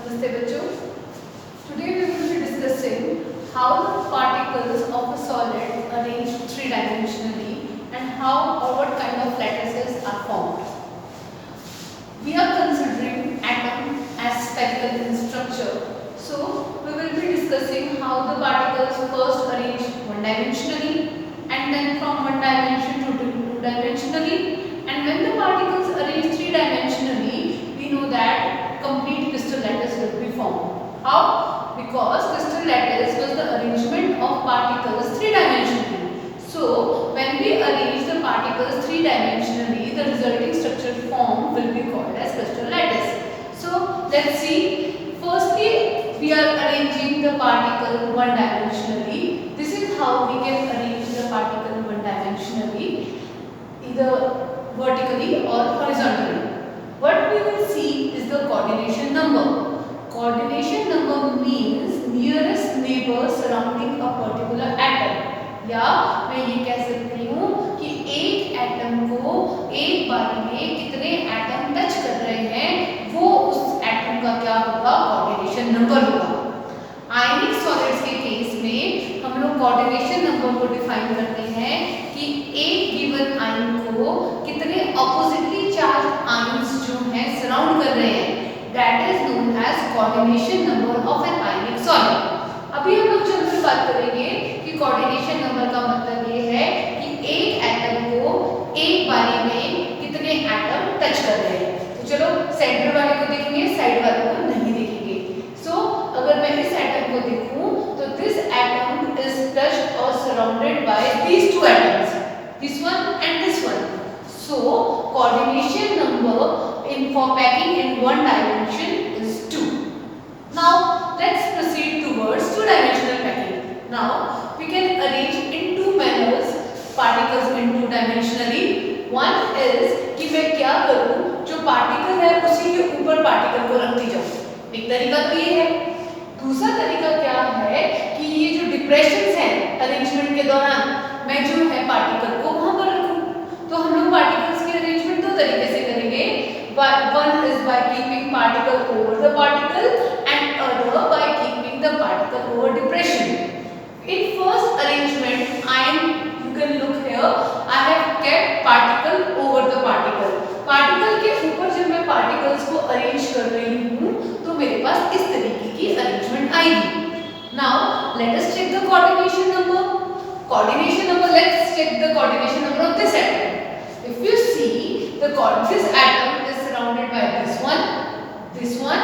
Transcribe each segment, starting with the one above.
Namaste bachcho. Today we will be discussing how the particles of a solid arranged three-dimensionally and how or what kind of lattices are formed. We are considering atom as spherical in structure. So we will be discussing how the particles first arrange one-dimensionally and then from one dimension to two-dimensionally, and when the particles arrange three-dimensionally, we know that complete crystal lattice will be formed. How? Because crystal lattice was the arrangement of particles three-dimensionally. So when we arrange the particles three-dimensionally, the resulting structural form will be called as crystal lattice. So let's see. Firstly, we are arranging the particle one-dimensionally. This is how we can arrange the particle one-dimensionally, either vertically or horizontally. What we will see is the coordination number. Coordination number means nearest neighbor surrounding a particular atom. या मैं ये कह सकती हूँ कि एक atom को एक बारी में कितने एटम टच कर रहे हैं वो उस एटम का क्या होगा, कोऑर्डिनेशन नंबर होगा. आयनिक सॉलिड्स के केस में हम लोग कोऑर्डिनेशन नंबर को डिफाइन करते हैं कि एक गिवन आयन को कितने ऑपोजिटली चार्ज आयन्स जो हैं सराउंड कर रहे हैं. That is known as coordination number of an ionic solid. अभी हम लोग चलकर बात करेंगे कि कोऑर्डिनेशन नंबर का मतलब ये है कि एक एटम को एक बारी में कितने एटम टच कर रहे हैं. तो चलो सेंटर वाले को देखेंगे, साइड वाले को नहीं देखेंगे. सो अगर मैं इस एटम को देखूं तो दिस एटम इज टच्ड और surrounded by these two atoms, this one and this one. So coordination number in for packing in one dimension is 2. Now let's proceed towards two-dimensional packing. Now we can arrange in two manners particles in two-dimensionally. One is कि मैं क्या करूँ, जो particle है उसी के ऊपर particle को रखती जाऊँ. एक तरीका तो ये है. दूसरा तरीका क्या है कि ये जो डिप्रेशंस हैं अरेंजमेंट के दौरान, मैं जो है पार्टिकल को वहाँ पर रखूँ. तो हम लोग पार्टिकल्स की अरेंजमेंट दो तरीके से करेंगे. One is by keeping particle over the particle and other by keeping the particle over depression. In first arrangement, you can look here, I have kept particle over the particle. Particle के ऊपर जब मैं particles को arrange कर रही हूँ तो मेरे पास इस तरीके की arrangement आएगी. Now let us check the coordination number. Coordination number. Let's check the coordination number of this atom. If you see this atom is surrounded by this one, this one,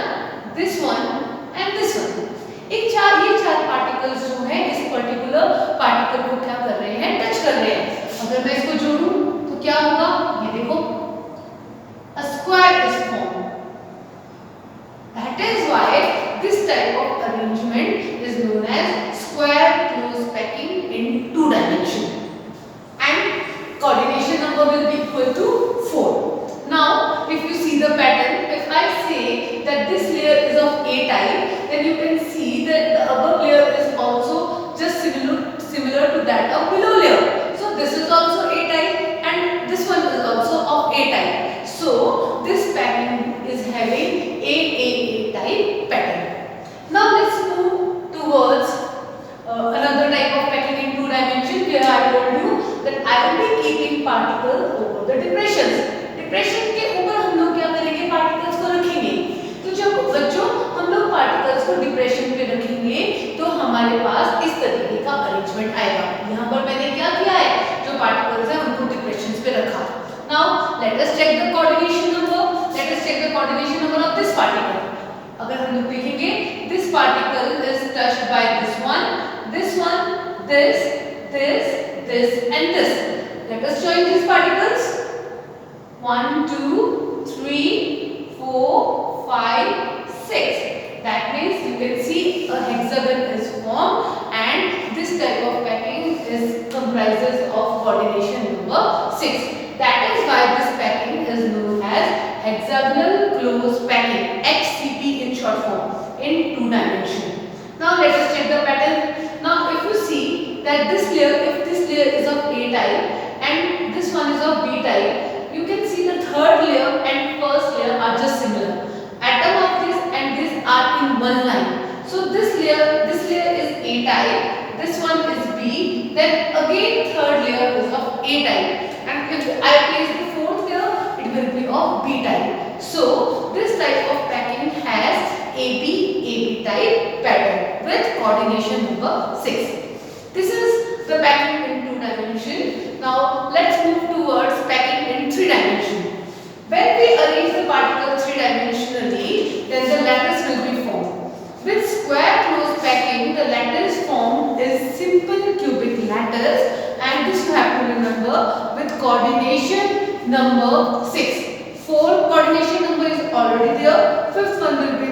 this one and this one. ये चार particles जो हैं इस particular particle को क्या कर रहे हैं, टच कर रहे हैं. अगर मैं इसको जोड़ूं तो क्या होगा, ये देखो, a square is formed. That is why this type of arrangement is known as square close packing in two dimension. And coordination number will be equal to 4. Now if you see the pattern, if I say that this layer is of A type, then you can see that the upper layer is also just similar to that of below layer. So this is also A type and this one is also of A type. So this pattern is having A type pattern. Now let's move towards another type of packing in two dimension, where I told you that I will be keeping particle over the depressions. Depression के ऊपर हम लोग क्या करेंगे, particles को रखेंगे. तो जब बच्चों हम लोग पार्टिकल्स को डिप्रेशन पे रखेंगे तो हमारे पास इस तरीके का अरेंजमेंट आएगा. यहाँ पर मैंने क्या किया है, जो पार्टिकल्स हैं उनको डिप्रेशंस पे रखा. Now let us check the coordination number. Let us check the coordination number of this particle. अगर हम लोग देखेंगे, this particle is touched by this one, this and this. Let us join these particles. 1, 2, 3, 4, 5, 6. That means you can see a hexagon is formed and this type of packing comprises of coordination number 6. That is why this packing is known as hexagonal close packing, HCP in short form, in two dimension. Now let us check the pattern. Now if you see that if this layer is of A type and this one is of B type, you can see the third layer and first layer are just similar. Atom of this and this are one is B, then again third layer is of A type, and if I place the fourth layer, it will be of B type. So this type of packing has AB type pattern with coordination number 6. This is the packing in 2 dimension. Now let's move towards packing in 3 dimension. When we arrange the particle 3-dimensionally, then the lattice will be formed. With square closed packing, the lattice formed is simple cubic lattice, and this you have to remember with coordination number 6. 4 coordination number is already there, 5th one will be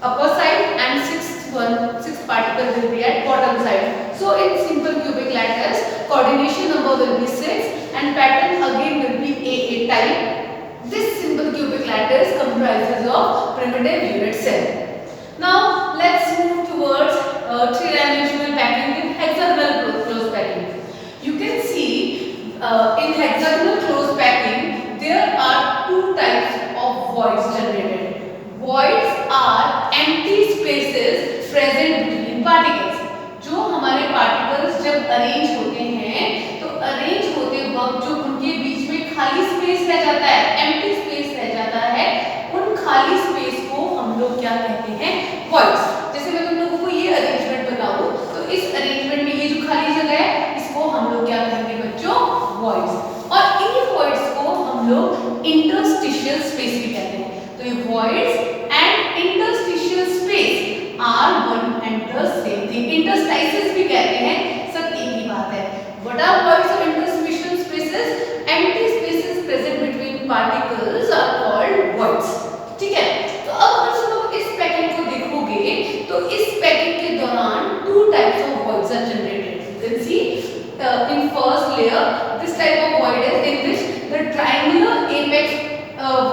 upper side and 6th particle will be at bottom side. So in simple cubic lattice, coordination number will be 6 and pattern again will be AA type. This simple cubic lattice comprises of primitive unit cell. Now let's move towards 3-dimensional packing with hexagonal closed packing. You can see in hexagonal closed packing there are 2 types of voids generated. Voids are empty spaces present between particles. जो हमारे particles जब arrange होते हैं तो arrange होते वक्त जो उनके बीच में खाली स्पेस रह जाता है, एम्प्टी स्पेस रह जाता है, उन खाली स्पेस को हम लोग क्या कहते हैं? वॉइड्स. जैसे मैं तुम लोगों को ये अरेंजमेंट बताऊं तो इस अरेंजमेंट में ये जो खाली जगह है इसको हम लोग क्या कहेंगे बच्चों? वॉइड्स. और इन वॉइड्स को हम लोग इंटरस्टिशियल स्पेस भी कहते हैं. तो ये voids and interstitial space are one and the same thing. Interstices भी कहते हैं, सब एक ही बात है. व्हाट आर वॉइड्स और interstitial spaces? empty spaces present between particles are called voids. ठीक है. तो अब अगर तुम लोग इस पैकिंग को देखोगे तो इस पैकिंग के दौरान 2 types of voids are generated. You can see in first layer this type of void is in which the triangular apex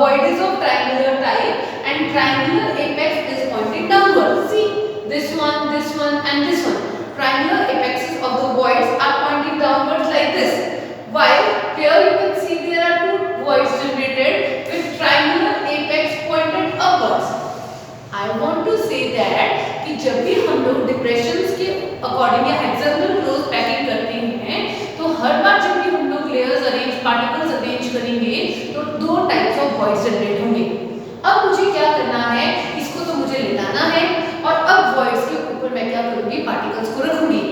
void is of triangular type and triangular apex is pointing downward. See this one and this one. Triangular apexes of the voids are pointing downwards like this. While here you can see there are 2 voids generated with triangular apex pointed upwards. I want to say that कि जब भी हम लोग depressions के according या hexagonal close packing करते हैं तो हर बार जब भी हम लोग लेयर्स अरेंज पार्टिकल्स अरेंज करेंगे तो 2 टाइप्स ऑफ वॉइड्स जनरेट होंगे. अब मुझे क्या करना है? इसको तो मुझे लेटाना है और अब वॉइड्स के ऊपर मैं क्या करूँगी? पार्टिकल्स को रखूंगी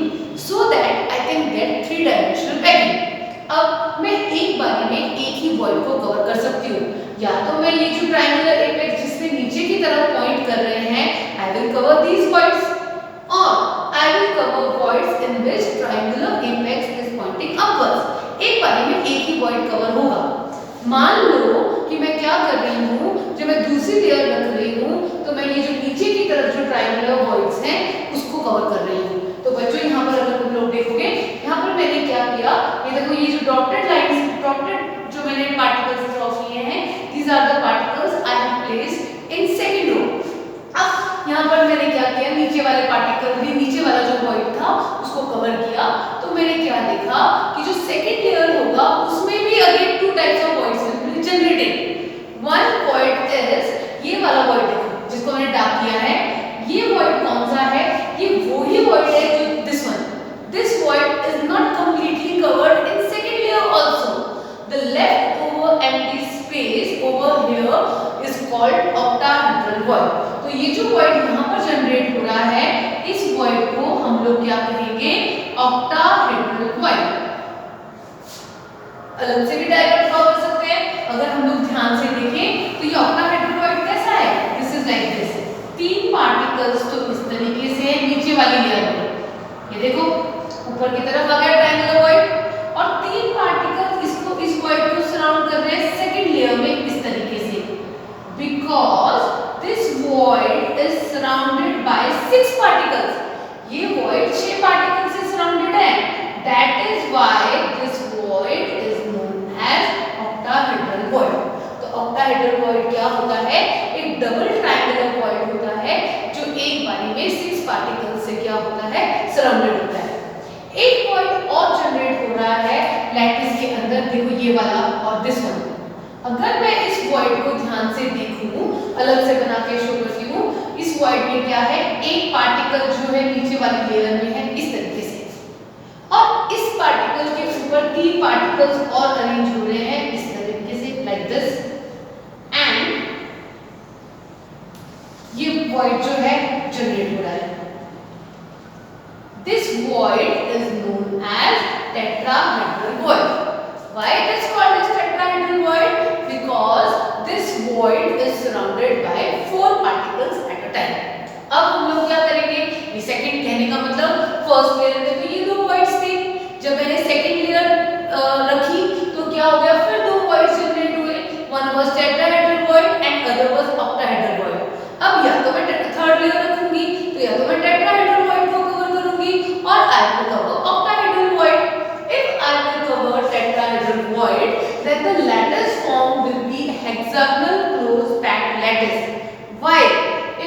so that I can get 3-dimensional packing. अब मैं एक बारी में एक ही वॉइड को कवर कर सकती हूँ. या तो मैं ये जो ट्रायंगुलर एपेक्स जिसमें नीचे की तरफ पॉइंट कर रहे हैं I will cover these voids और I will cover voids in which triangular apex is pointing upwards. एक बारी में एक ही वॉइड कवर होगा. मान लो कि मैं क्या कर रही हूँ, जब मैं दूसरी लेयर रख रही हूँ तो मैं ये जो नीचे की तरफ जो ट्रायंगुलर वॉइड्स हैं उसको कवर कर रही हूँ. तो बच्चों यहाँ पर अगर तुम लोग देखोगे यहाँ पर मैंने क्या किया, ये देखो ये जो डॉटेड लाइंस डॉटेड जो मैंने पार्टिकल्स ड्रॉ किए हैं these are the particles I have placed in second row. अब यहाँ पर मैंने क्या किया, नीचे वाले पार्टिकल भी नीचे वाला जो वॉइड था उसको कवर किया. तो मैंने क्या देखा कि जो सेकंड लेयर होगा उसमें भी again 2 types of voids will be generated. One void is ये वाला वॉइड देखो जिसको मैंने डार्क किया है. ये वॉइड कौन सा है? ये वही वॉइड है जो this one. This void is not completely covered in second layer also. The leftover empty space over here is called octahedral void. तो ये जो void यहाँ पर जनरेट हो रहा है इस void को हम लोग क्या कहेंगे? octahedral void. अलग से भी डायग्राम ड्रॉ कर सकते हैं. अगर हम लोग ध्यान से देखें तो ये octahedral void कैसा है? This is like this. 3 particles तो इस तरीके से नीचे वाली लेयर में, ये देखो ऊपर की तरफ आ गया ट्रायंगुलर वॉइड और 3 पार्टिकल इसको इस वॉइड को सराउंड कर रहे हैं सेकंड लेयर में इस तरीके से. Because this void is surrounded by 6 particles. ये वॉइड 6 पार्टिकल से सराउंडेड है. That is why this void is known as octahedral void. तो ऑक्टाहेड्रल वॉइड क्या होता है? एक डबल ट्रायंगुलर वॉइड होता है जो एक बारी में 6 पार्टिकल से क्या होता है? सराउंडेड होता है. एक वॉइड और जनरेट हो रहा है लैटिस के अंदर. देखो ये वाला और दिस वन. अगर मैं इस वॉइड को ध्यान से देखूं, अलग से बना के शो करती हूँ, इस वॉइड में क्या है? एक पार्टिकल जो है नीचे वाली लेयर में है इस तरीके से. पर 3 पार्टिकल्स और अरेंज हो रहे हैं इस तरीके से, लाइक दिस, एंड ये वॉइड जो है जनरेट हो रहा है. This void is known as tetrahedral void. Why it is called as tetrahedral void? Because this void is surrounded by 4 particles at a time. अब हम लोग क्या करेंगे? ये सेकंड कहने का मतलब फर्स्ट लेयर में तो ये 2 voids थे. जब मैंने सेकंड लेयर रखी तो क्या हो गया? फिर 2 voids जनरेट हुए. One was tetrahedral void and other was octahedral void. अब या तो मैं थर्ड लेयर रखूंगी तो या तो मैं टेट्राहेड्रल वॉइड को कवर करूंगी और I will cover octahedral void. If I will cover tetrahedral void, then the lattice form will be hexagonal close packed lattice. While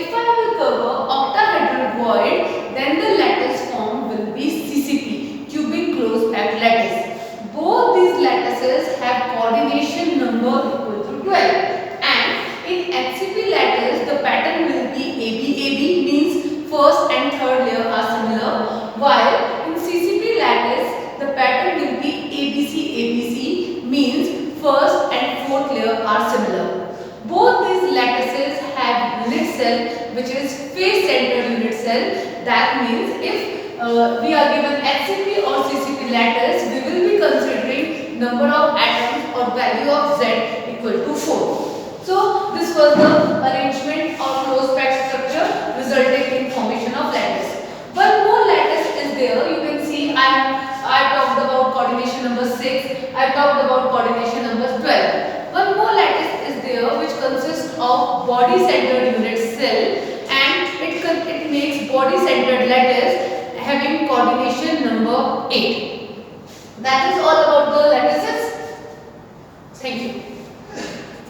if I will cover octahedral void, then the lattice form will be CCP, cubic close packed lattice. Both these lattices have coordination number equal to 12. In HCP lattice, the pattern will be ABAB, means first and third layer are similar, while in CCP lattice, the pattern will be ABC, means first and fourth layer are similar. Both these lattices have unit cell, which is face-centered unit cell. That means if we are given HCP or CCP lattice, we will be considering number of atoms or value of Z equal to 4. So this was the arrangement of close packed structure resulting in formation of lattice. One more lattice is there. You can see I talked about coordination number 6. I talked about coordination number 12. One more lattice is there which consists of body centered unit cell, and it makes body centered lattice having coordination number 8. That is all